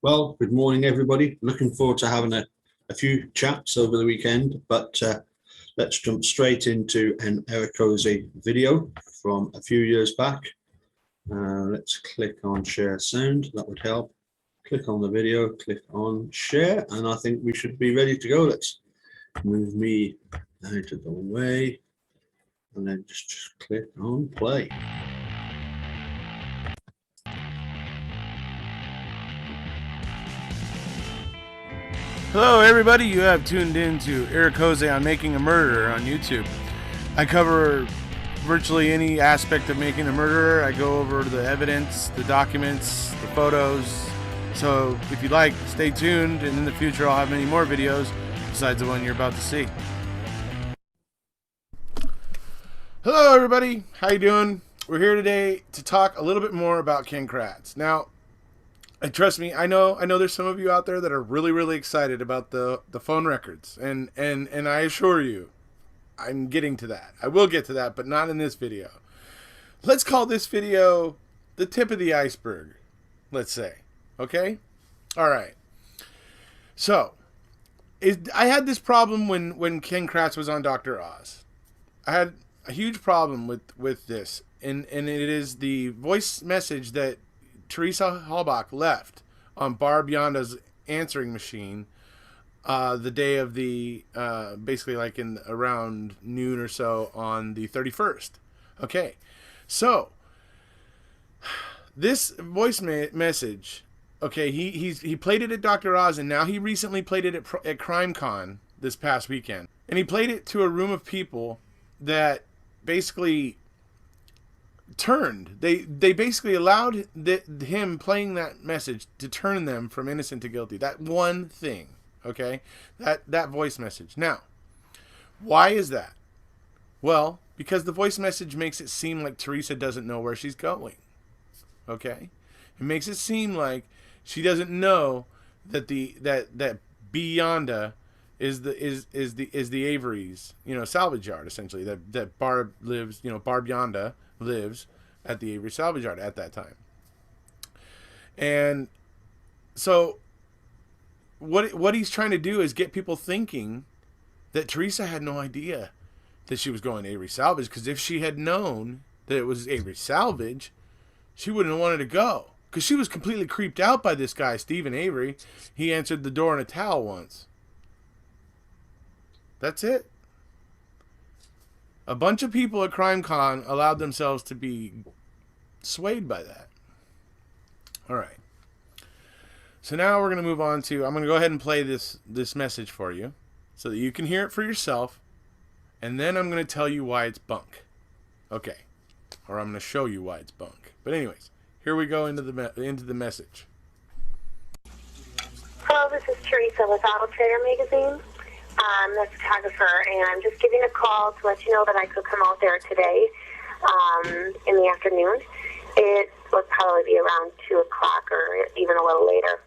Well, good morning, everybody. Looking forward to having a few chats over the weekend, but let's jump straight into an Erekose video from a few years back. Let's click on share sound. That would help. Click on the video, click on share, and I think we should be ready to go. Let's move me out of the way, and then just click on play. Hello everybody, you have tuned in to Erekose on Making a Murderer on YouTube. I cover virtually any aspect of making a murderer. I go over the evidence, the documents, the photos. So if you like, stay tuned, and in the future I'll have many more videos besides the one you're about to see. Hello everybody, how you doing? We're here today to talk a little bit more about Ken Kratzs. Now, and trust me, I know there's some of you out there that are really excited about the phone records, and I assure you, I'm getting to that. I will get to that, but not in this video. Let's call this video the tip of the iceberg, let's say. Okay? All right. So, I had this problem when Ken Kratzs was on Dr. Oz. I had a huge problem with this, and it is the voice message that Teresa left on Barb Yonda's answering machine the day of the basically like in around noon or so on the 31st. Okay, so this voice message, okay, he played it at Dr. Oz, and now he recently played it at CrimeCon this past weekend, and he played it to a room of people that basically turned. They basically allowed him playing that message to turn them from innocent to guilty. That one thing, okay? That voice message. Now, why is that? Well, because the voice message makes it seem like Teresa doesn't know where she's going. Okay? It makes it seem like she doesn't know that that Yonda is the Avery's, salvage yard, essentially. That Barb lives, Barb Yonda lives at the Avery salvage yard at that time. And so what he's trying to do is get people thinking that Teresa had no idea that she was going to Avery salvage, because if she had known that it was Avery salvage, she wouldn't have wanted to go, because she was completely creeped out by this guy, Stephen Avery. He answered the door in a towel once. That's it. A bunch of people at CrimeCon allowed themselves to be swayed by that. All right. So now we're going to move on to, I'm going to go ahead and play this message for you so that you can hear it for yourself, and then I'm going to tell you why it's bunk. Okay. Or I'm going to show you why it's bunk. But anyways, here we go into the message. Hello, this is Teresa with Auto Trader Magazine. I'm a photographer, and I'm just giving a call to let you know that I could come out there today in the afternoon. It would probably be around 2 o'clock or even a little later.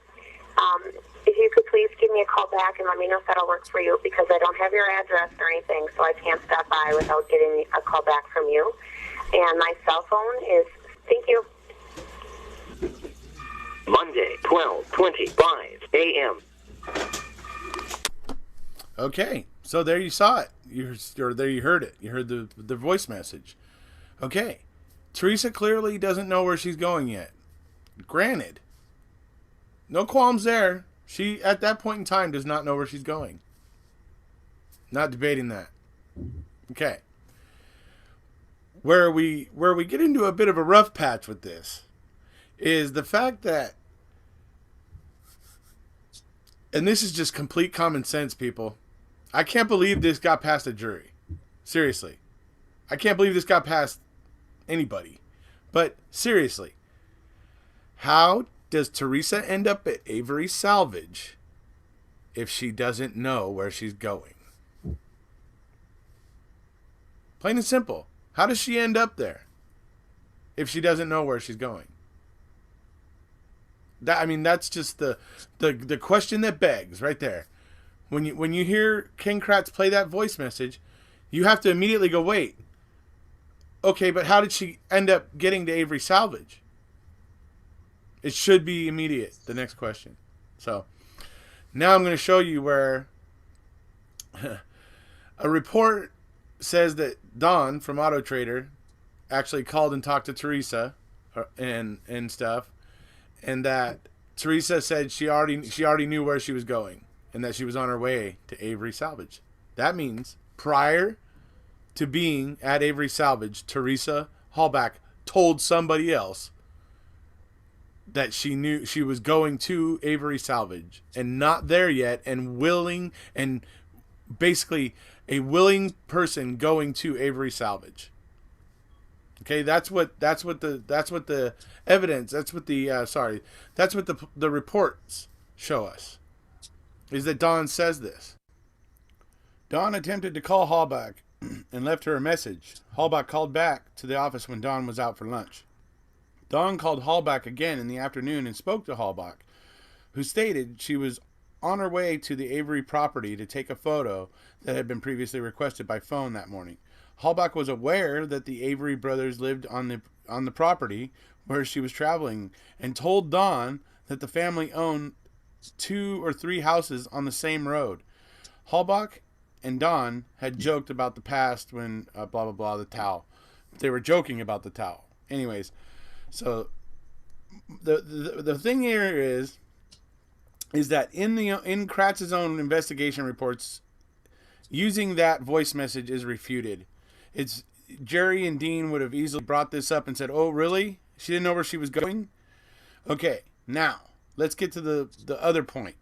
If you could please give me a call back and let me know if that'll work for you, because I don't have your address or anything, so I can't stop by without getting a call back from you. And my cell phone is, thank you. Monday, 12:25 a.m. Okay, so there you saw it. There you heard it. You heard the voice message. Okay, Teresa clearly doesn't know where she's going yet. Granted, no qualms there. She, at that point in time, does not know where she's going. Not debating that. Okay. Where we get into a bit of a rough patch with this is the fact that, and this is just complete common sense, people. I can't believe this got past a jury. Seriously. I can't believe this got past anybody. But seriously, how does Teresa end up at Avery Salvage if she doesn't know where she's going? Plain and simple. How does she end up there if she doesn't know where she's going? That's just the question that begs right there. When you hear Ken Kratzs play that voice message, you have to immediately go, wait, okay, but how did she end up getting to Avery Salvage? It should be immediate, the next question. So now I'm going to show you where a report says that Don from Auto Trader actually called and talked to Teresa and stuff, and that Teresa said she already knew where she was going and that she was on her way to Avery Salvage. That means prior to being at Avery Salvage, Teresa Hallback told somebody else that she knew she was going to Avery Salvage and not there yet, and willing, and basically a willing person going to Avery Salvage. Okay, that's what the evidence, that's what the reports show us, is that Dawn says this. Dawn attempted to call Hallback and left her a message. Hallback called back to the office when Dawn was out for lunch. Dawn called Hallback again in the afternoon and spoke to Hallback, who stated she was on her way to the Avery property to take a photo that had been previously requested by phone that morning. Hallback was aware that the Avery brothers lived on the property where she was traveling, and told Dawn that the family owned 2 or 3 houses on the same road. Hallback and Dawn had joked about the past when blah blah blah, the towel. They were joking about the towel. Anyways, so the thing here is that in Kratz's own investigation reports, using that voice message is refuted. It's Jerry and Dean would have easily brought this up and said, "Oh, really? She didn't know where she was going?" Okay, now let's get to the other point.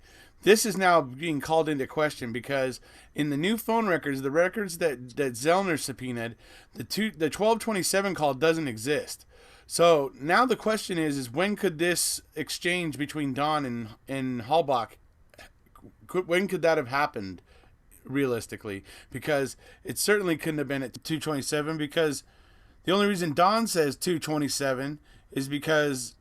This is now being called into question because in the new phone records, the records that Zellner subpoenaed, the 1227 call doesn't exist. So now the question is when could this exchange between Dawn and Hallback, when could that have happened realistically? Because it certainly couldn't have been at 227, because the only reason Dawn says 227 is because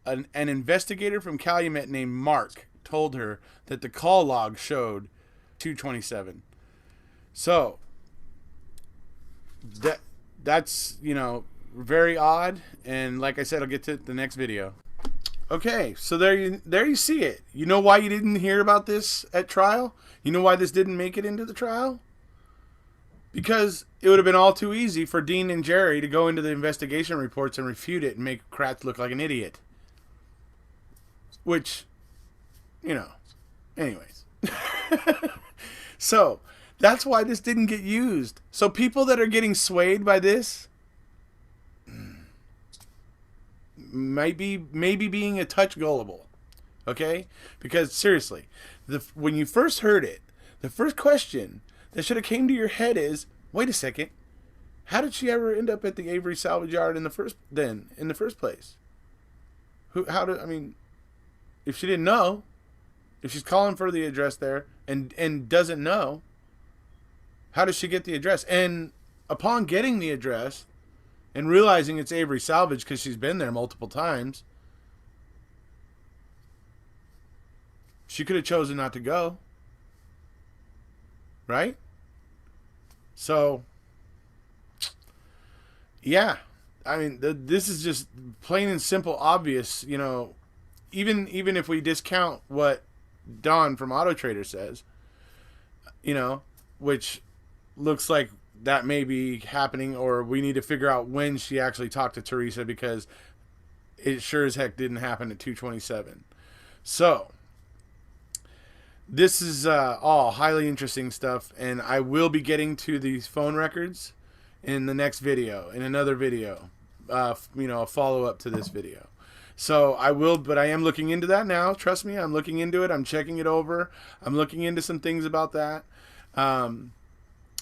an investigator from Calumet named Mark told her that the call log showed 227. So that's very odd, and like I said, I'll get to the next video. Okay, so there you see it. You know why you didn't hear about this at trial? You know why this didn't make it into the trial? Because it would have been all too easy for Dean and Jerry to go into the investigation reports and refute it and make Kratz look like an idiot. Which, anyways. So that's why this didn't get used. So people that are getting swayed by this maybe being a touch gullible. Okay? Because seriously, when you first heard it, the first question that should have came to your head is, wait a second, how did she ever end up at the Avery salvage yard in the first place? If she didn't know, if she's calling for the address there and doesn't know, how does she get the address? And upon getting the address and realizing it's Avery Salvage because she's been there multiple times, she could have chosen not to go. Right? So, yeah. This is just plain and simple obvious, even if we discount what Don from Auto Trader says, which looks like that may be happening, or we need to figure out when she actually talked to Teresa, because it sure as heck didn't happen at 227. So this is all highly interesting stuff, and I will be getting to these phone records in the next video, in another video, a follow-up to this video. So I will, but I am looking into that now. Trust me, I'm looking into it. I'm checking it over. I'm looking into some things about that.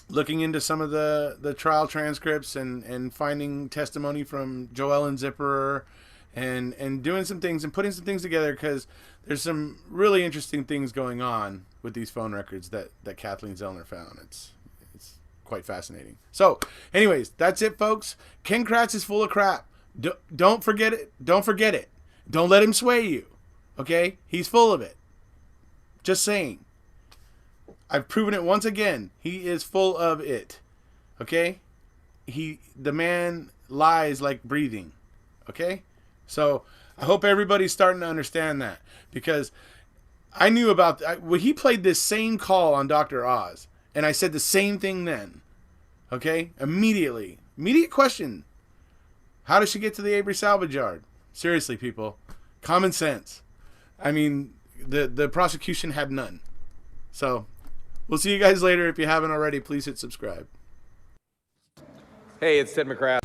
Looking into some of the trial transcripts and finding testimony from Joel and Zipperer, and doing some things and putting some things together, because there's some really interesting things going on with these phone records that Kathleen Zellner found. It's quite fascinating. So anyways, that's it, folks. Ken Kratz is full of crap. Don't forget it. Don't forget it. Don't let him sway you. Okay? He's full of it. Just saying. I've proven it once again. He is full of it. Okay? The man lies like breathing. Okay? So I hope everybody's starting to understand that, because I knew about well, he played this same call on Dr. Oz, and I said the same thing then. Okay, immediate question: how does she get to the Avery salvage yard? Seriously, people, common sense. I mean, the prosecution had none. So, we'll see you guys later. If you haven't already, please hit subscribe. Hey, it's Ted McGrath.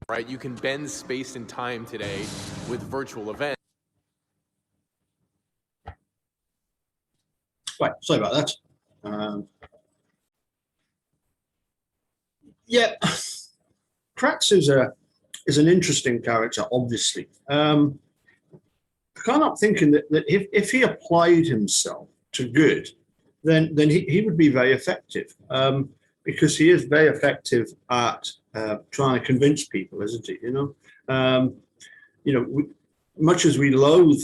Right, you can bend space and time today with virtual events. Right, sorry about that. Yeah, Kratz is an interesting character, obviously. I can't help thinking that if he applied himself to good, then he would be very effective, because he is very effective at trying to convince people, isn't he? Much as we loathe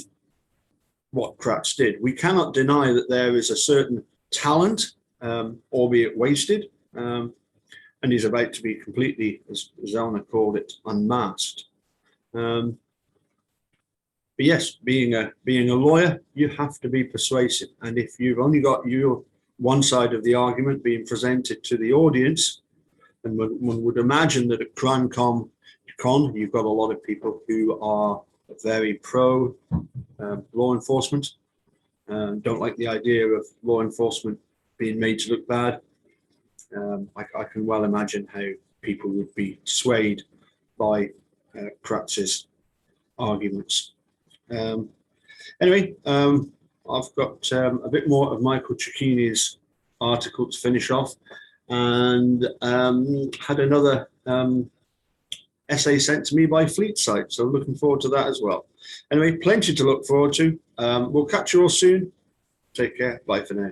what Kratz did, we cannot deny that there is a certain talent, albeit wasted, and he's about to be completely, as Zelna called it, unmasked. But yes, being a lawyer, you have to be persuasive, and if you've only got your one side of the argument being presented to the audience, and one would imagine that at CrimeCon, you've got a lot of people who are very pro law enforcement, don't like the idea of law enforcement being made to look bad. I can well imagine how people would be swayed by Kratz's arguments. Anyway, I've got a bit more of Michael Cicchini's article to finish off, and had another essay sent to me by Fleetside, so looking forward to that as well. Anyway, plenty to look forward to. We'll catch you all soon. Take care. Bye for now.